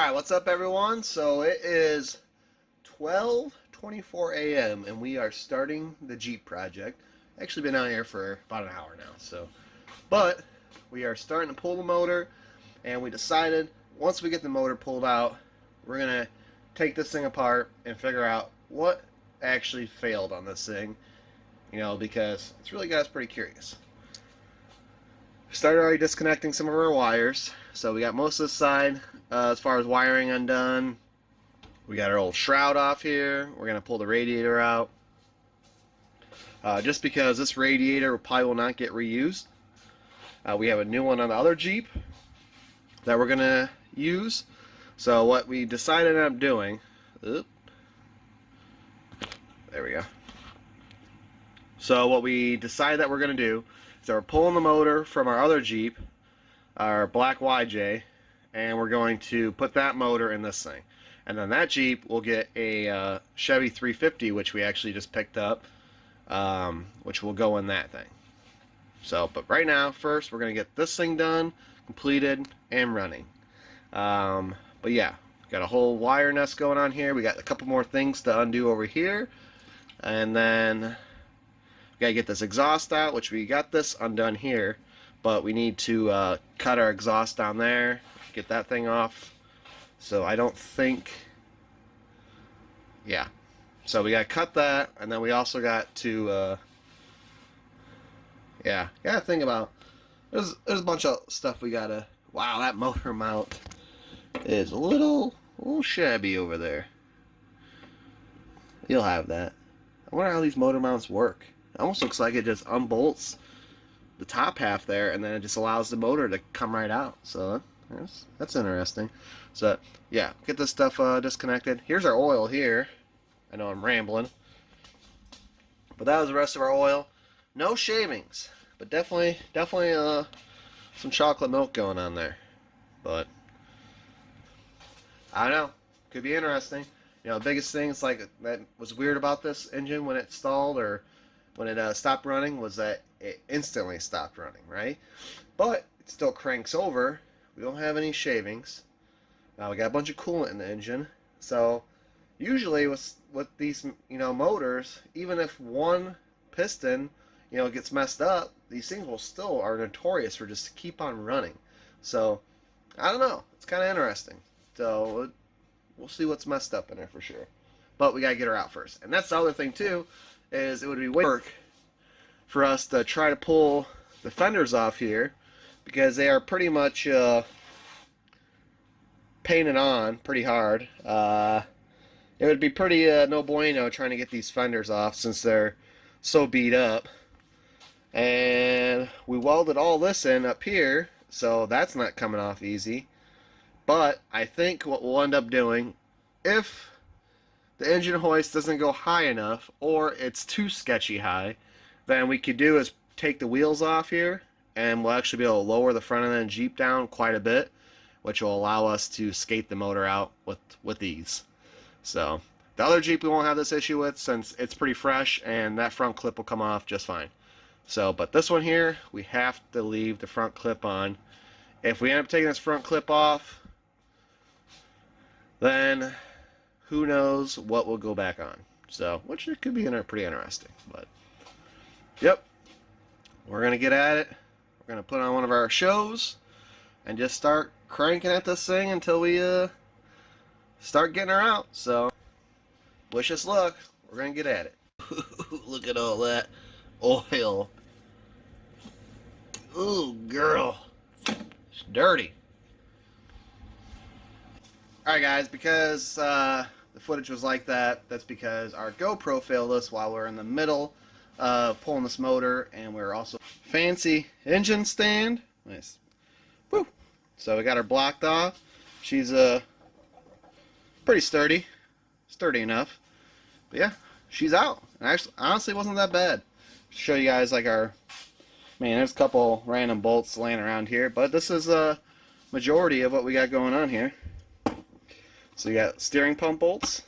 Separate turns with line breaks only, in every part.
Alright, what's up everyone? So it is 12:24 a.m. and we are starting the Jeep project. Actually been out here for about an hour now, but we are starting to pull the motor, and we decided once we get the motor pulled out, we're gonna take this thing apart and figure out what actually failed on this thing, because it's really got us pretty curious. We started already disconnecting some of our wires, so we got most of the side as far as wiring undone. We got our old shroud off here. We're going to pull the radiator out, just because this radiator probably will not get reused. We have a new one on the other Jeep that we're going to use. So what we decided on doing, there we go. So what we decided that we're going to do is we're pulling the motor from our other Jeep, our black YJ, and we're going to put that motor in this thing. And then that Jeep will get a Chevy 350, which we actually just picked up, which will go in that thing. So, but right now, first, we're going to get this thing done, completed, and running. But yeah, got a whole wire nest going on here. We got a couple more things to undo over here. And then we got to get this exhaust out, which we got this undone here. But we need to cut our exhaust down there, get that thing off. So I don't think, yeah. So we got to cut that, and then we also got to, yeah, got to think about, there's a bunch of stuff we got to, wow, that motor mount is a little shabby over there. You'll have that. I wonder how these motor mounts work. It almost looks like it just unbolts the top half there, and then it just allows the motor to come right out. So that's interesting. So yeah, get this stuff disconnected. Here's our oil here. I know I'm rambling, but that was the rest of our oil. No shavings, but definitely some chocolate milk going on there. But I don't know, could be interesting. The biggest thing is like that was weird about this engine when it stalled or when it stopped running was that it instantly stopped running, right? But it still cranks over. We don't have any shavings. Now we got a bunch of coolant in the engine. So usually with these motors, even if one piston gets messed up, these things will still are notorious for just keep on running. So I don't know. It's kind of interesting. So we'll see what's messed up in there for sure. But we gotta get her out first. And that's the other thing too, is it would be work for us to try to pull the fenders off here, because they are pretty much painted on pretty hard. It would be pretty no bueno trying to get these fenders off since they're so beat up. And we welded all this in up here, so that's not coming off easy. But I think what we'll end up doing, if the engine hoist doesn't go high enough or it's too sketchy high, then we could do is take the wheels off here, and we'll actually be able to lower the front of the Jeep down quite a bit, which will allow us to skate the motor out with ease. So the other Jeep we won't have this issue with since it's pretty fresh, and that front clip will come off just fine. So, but this one here, we have to leave the front clip on. If we end up taking this front clip off, then who knows what will go back on. So, which it could be pretty interesting. But, yep, we're going to get at it. We're going to put on one of our shows and just start cranking at this thing until we start getting her out. So, wish us luck. We're going to get at it. Look at all that oil. Ooh, girl. It's dirty. Alright guys, because the footage was like that, that's because our GoPro failed us while we're in the middle of pulling this motor, and we're also fancy engine stand. Nice. Woo! So we got her blocked off. She's pretty sturdy enough. But yeah, she's out. And actually, honestly, it wasn't that bad. Show you guys like our, man, there's a couple random bolts laying around here, but this is a majority of what we got going on here. So we got steering pump bolts,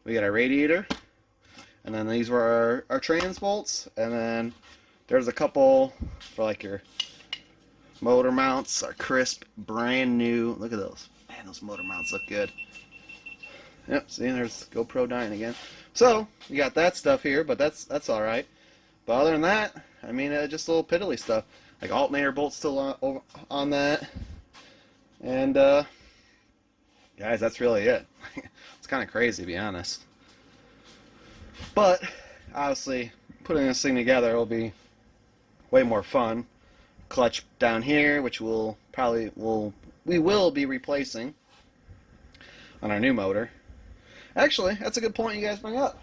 we got our radiator, and then these were our trans bolts, and then there's a couple for like your motor mounts, are crisp, brand new. Look at those Man, those motor mounts look good. Yep, see, there's GoPro dying again. So, you got that stuff here, but that's alright. But other than that, I mean, just a little piddly stuff. Like alternator bolts still on that. And, guys, that's really it. It's kind of crazy, to be honest. But, obviously, putting this thing together will be way more fun. Clutch down here, which we will be replacing on our new motor. Actually, that's a good point you guys bring up.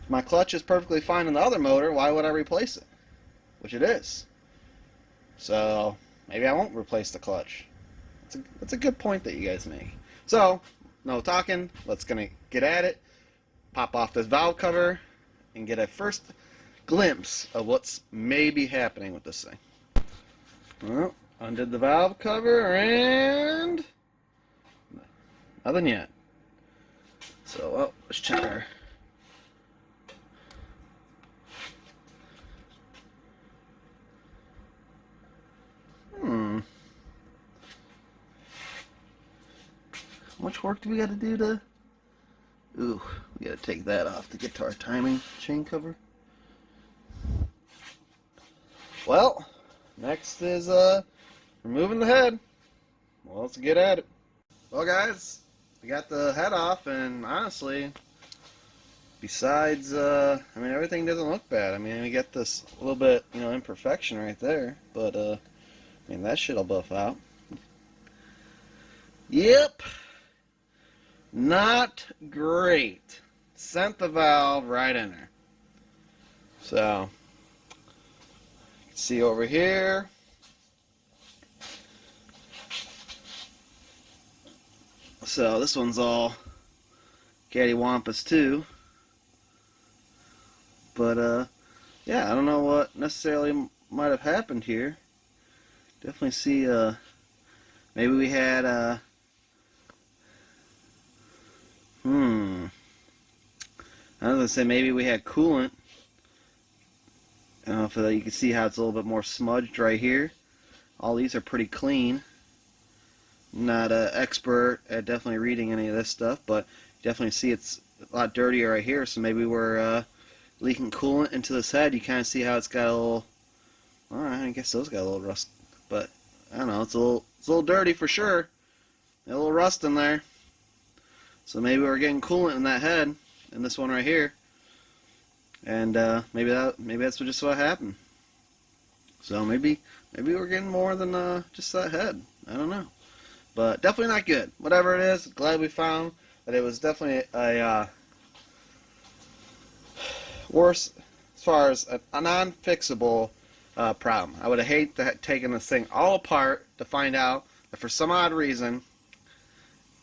My clutch is perfectly fine in the other motor, why would I replace it? Which it is. So, maybe I won't replace the clutch. That's a good point that you guys make. So, no talking, let's get at it. Pop off this valve cover and get a first glimpse of what's maybe happening with this thing. Well, undid the valve cover and nothing yet. So, well, let's check our... How much work do we got to do to... Ooh, we got to take that off to get to our timing chain cover. Well, next is removing the head. Well, let's get at it. Well, guys, we got the head off, and honestly, besides, I mean, everything doesn't look bad. I mean, we get this little bit, imperfection right there, but, I mean, that shit'll buff out. Yep. Not great. Sent the valve right in there. So, you can see over here. So, this one's all cattywampus too. But, yeah, I don't know what necessarily might have happened here. Definitely see, maybe we had, I was going to say maybe we had coolant. I don't know if you can see how it's a little bit more smudged right here. All these are pretty clean. Not an expert at definitely reading any of this stuff, but you definitely see it's a lot dirtier right here, so maybe we're leaking coolant into this head. You kind of see how it's got a little... Alright, I guess those got a little rust, but I don't know, it's a little dirty for sure. A little rust in there. So maybe we're getting coolant in that head, in this one right here, and maybe that's just what happened. So maybe we're getting more than just that head. I don't know, but definitely not good. Whatever it is, glad we found that it was definitely a worse as far as a non-fixable problem. I would have hated taking this thing all apart to find out that for some odd reason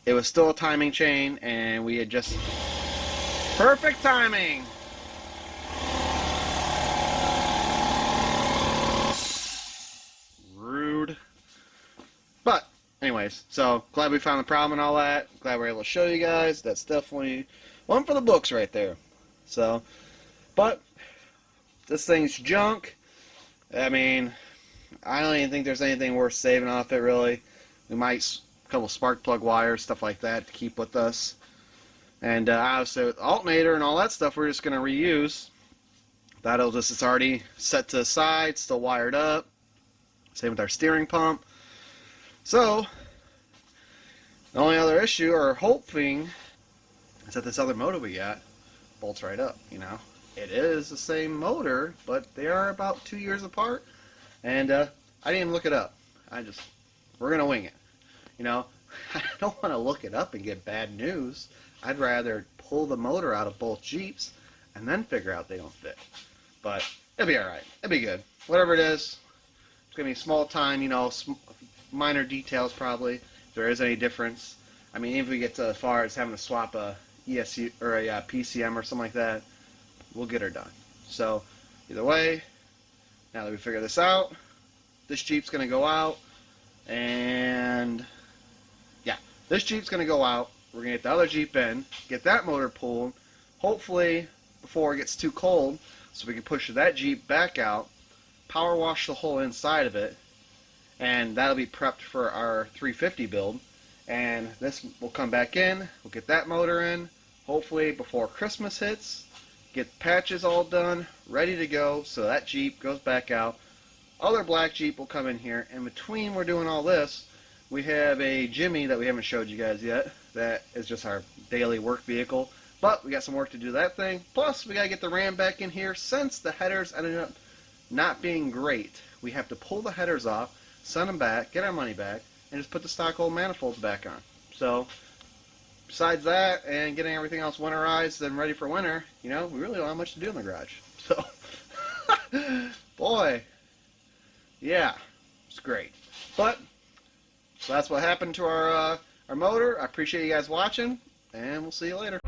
it was still a timing chain, and we had just... Perfect timing! Rude. But, anyways, so glad we found the problem and all that. Glad we were able to show you guys. That's definitely one for the books right there. So, but, this thing's junk. I mean, I don't even think there's anything worth saving off it, really. We might... couple spark plug wires, stuff like that to keep with us. And obviously with alternator and all that stuff we're just going to reuse. It's already set to the side, still wired up. Same with our steering pump. So, the only other issue or hoping is that this other motor we got bolts right up, It is the same motor, but they are about 2 years apart. And I didn't even look it up. We're going to wing it. I don't want to look it up and get bad news. I'd rather pull the motor out of both Jeeps and then figure out they don't fit. But it'll be alright. It'll be good. Whatever it is, it's going to be small time, minor details probably, if there is any difference. I mean, if we get to as far as having to swap a ESU or a PCM or something like that, we'll get her done. So, either way, now that we figure this out, this Jeep's going to go out, and... this Jeep's going to go out. We're going to get the other Jeep in, get that motor pulled, hopefully before it gets too cold, so we can push that Jeep back out, power wash the whole inside of it, and that'll be prepped for our 350 build. And this will come back in. We'll get that motor in, hopefully before Christmas hits. Get the patches all done, ready to go, so that Jeep goes back out. Other black Jeep will come in here. In between we're doing all this, we have a Jimmy that we haven't showed you guys yet. That is just our daily work vehicle. But we got some work to do that thing. Plus, we got to get the Ram back in here. Since the headers ended up not being great, we have to pull the headers off, send them back, get our money back, and just put the stock old manifolds back on. So, besides that, and getting everything else winterized and ready for winter, you know, we really don't have much to do in the garage. So, boy, yeah, it's great. But, so that's what happened to our motor. I appreciate you guys watching, and we'll see you later.